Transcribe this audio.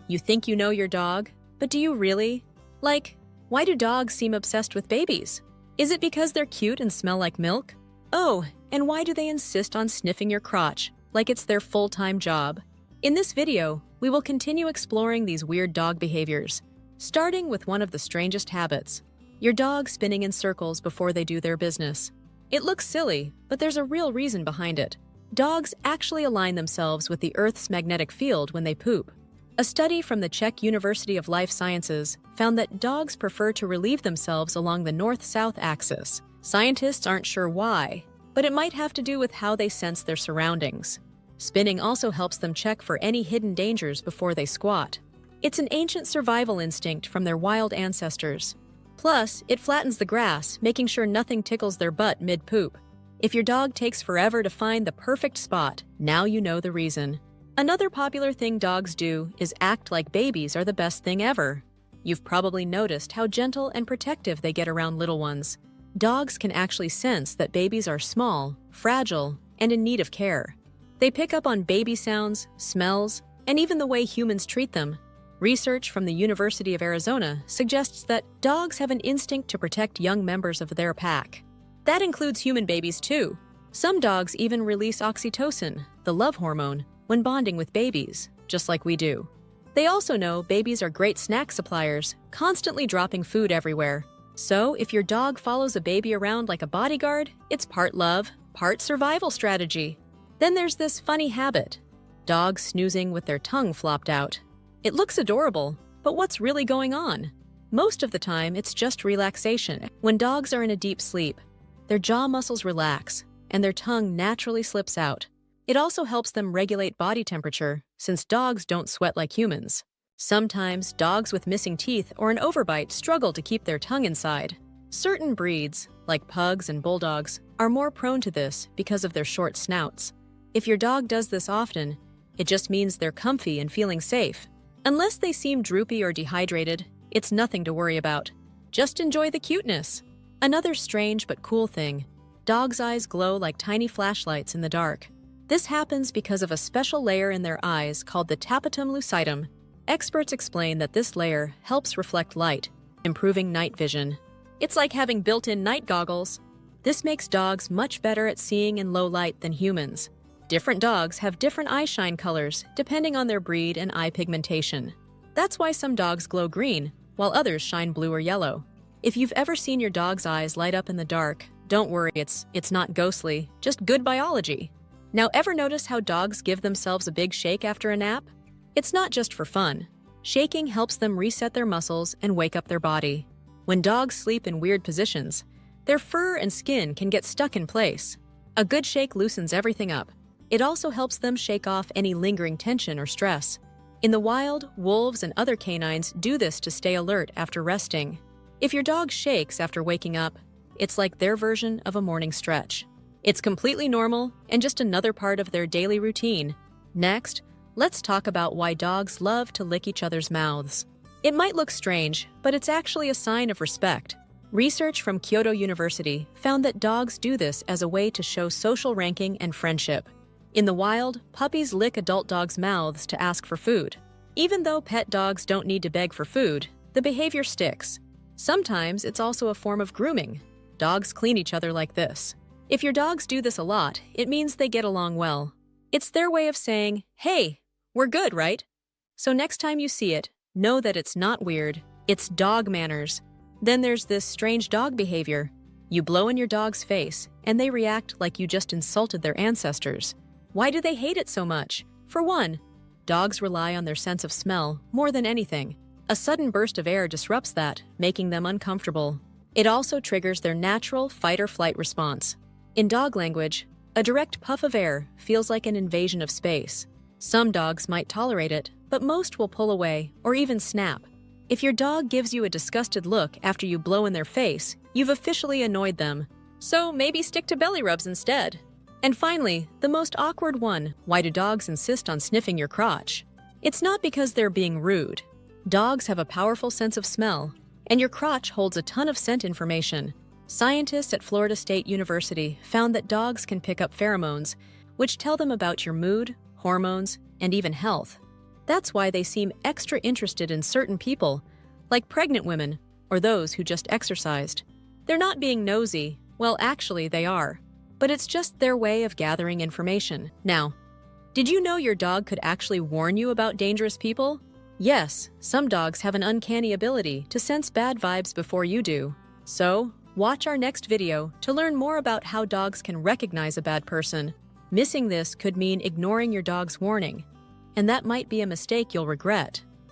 You think you know your dog, but do you really? Like, why do dogs seem obsessed with babies? Is it because they're cute and smell like milk? Oh, and why do they insist on sniffing your crotch, like it's their full-time job? In this video, we will continue exploring these weird dog behaviors, starting with one of the strangest habits: your dog spinning in circles before they do their business. It looks silly, but there's a real reason behind it. Dogs actually align themselves with the Earth's magnetic field when they poop. A study from the Czech University of Life Sciences found that dogs prefer to relieve themselves along the north-south axis. Scientists aren't sure why, but it might have to do with how they sense their surroundings. Spinning also helps them check for any hidden dangers before they squat. It's an ancient survival instinct from their wild ancestors. Plus, it flattens the grass, making sure nothing tickles their butt mid-poop. If your dog takes forever to find the perfect spot, now you know the reason. Another popular thing dogs do is act like babies are the best thing ever. You've probably noticed how gentle and protective they get around little ones. Dogs can actually sense that babies are small, fragile, and in need of care. They pick up on baby sounds, smells, and even the way humans treat them. Research from the University of Arizona suggests that dogs have an instinct to protect young members of their pack. That includes human babies too. Some dogs even release oxytocin, the love hormone, when bonding with babies, just like we do. They also know babies are great snack suppliers, constantly dropping food everywhere. So if your dog follows a baby around like a bodyguard, it's part love, part survival strategy. Then there's this funny habit: dogs snoozing with their tongue flopped out. It looks adorable, but what's really going on? Most of the time, it's just relaxation. When dogs are in a deep sleep, their jaw muscles relax, and their tongue naturally slips out. It also helps them regulate body temperature, since dogs don't sweat like humans. Sometimes, dogs with missing teeth or an overbite struggle to keep their tongue inside. Certain breeds, like pugs and bulldogs, are more prone to this because of their short snouts. If your dog does this often, it just means they're comfy and feeling safe. Unless they seem droopy or dehydrated, it's nothing to worry about. Just enjoy the cuteness. Another strange but cool thing: dogs' eyes glow like tiny flashlights in the dark. This happens because of a special layer in their eyes called the tapetum lucidum. Experts explain that this layer helps reflect light, improving night vision. It's like having built-in night goggles. This makes dogs much better at seeing in low light than humans. Different dogs have different eye shine colors depending on their breed and eye pigmentation. That's why some dogs glow green, while others shine blue or yellow. If you've ever seen your dog's eyes light up in the dark, don't worry, it's not ghostly, just good biology. Now, ever notice how dogs give themselves a big shake after a nap? It's not just for fun. Shaking helps them reset their muscles and wake up their body. When dogs sleep in weird positions, their fur and skin can get stuck in place. A good shake loosens everything up. It also helps them shake off any lingering tension or stress. In the wild, wolves and other canines do this to stay alert after resting. If your dog shakes after waking up, it's like their version of a morning stretch. It's completely normal and just another part of their daily routine. Next, let's talk about why dogs love to lick each other's mouths. It might look strange, but it's actually a sign of respect. Research from Kyoto University found that dogs do this as a way to show social ranking and friendship. In the wild, puppies lick adult dogs' mouths to ask for food. Even though pet dogs don't need to beg for food, the behavior sticks. Sometimes it's also a form of grooming. Dogs clean each other like this. If your dogs do this a lot, it means they get along well. It's their way of saying, "Hey, we're good, right?" So next time you see it, know that it's not weird, it's dog manners. Then there's this strange dog behavior. You blow in your dog's face, and they react like you just insulted their ancestors. Why do they hate it so much? For one, dogs rely on their sense of smell more than anything. A sudden burst of air disrupts that, making them uncomfortable. It also triggers their natural fight-or-flight response. In dog language, a direct puff of air feels like an invasion of space. Some dogs might tolerate it, but most will pull away or even snap. If your dog gives you a disgusted look after you blow in their face, you've officially annoyed them. So maybe stick to belly rubs instead. And finally, the most awkward one: why do dogs insist on sniffing your crotch? It's not because they're being rude. Dogs have a powerful sense of smell, and your crotch holds a ton of scent information. Scientists at Florida State University found that dogs can pick up pheromones, which tell them about your mood, hormones, and even health. That's why they seem extra interested in certain people, like pregnant women or those who just exercised. They're not being nosy. Well, actually, they are. But it's just their way of gathering information. Now, did you know your dog could actually warn you about dangerous people? Yes, some dogs have an uncanny ability to sense bad vibes before you do. So, watch our next video to learn more about how dogs can recognize a bad person. Missing this could mean ignoring your dog's warning, and that might be a mistake you'll regret.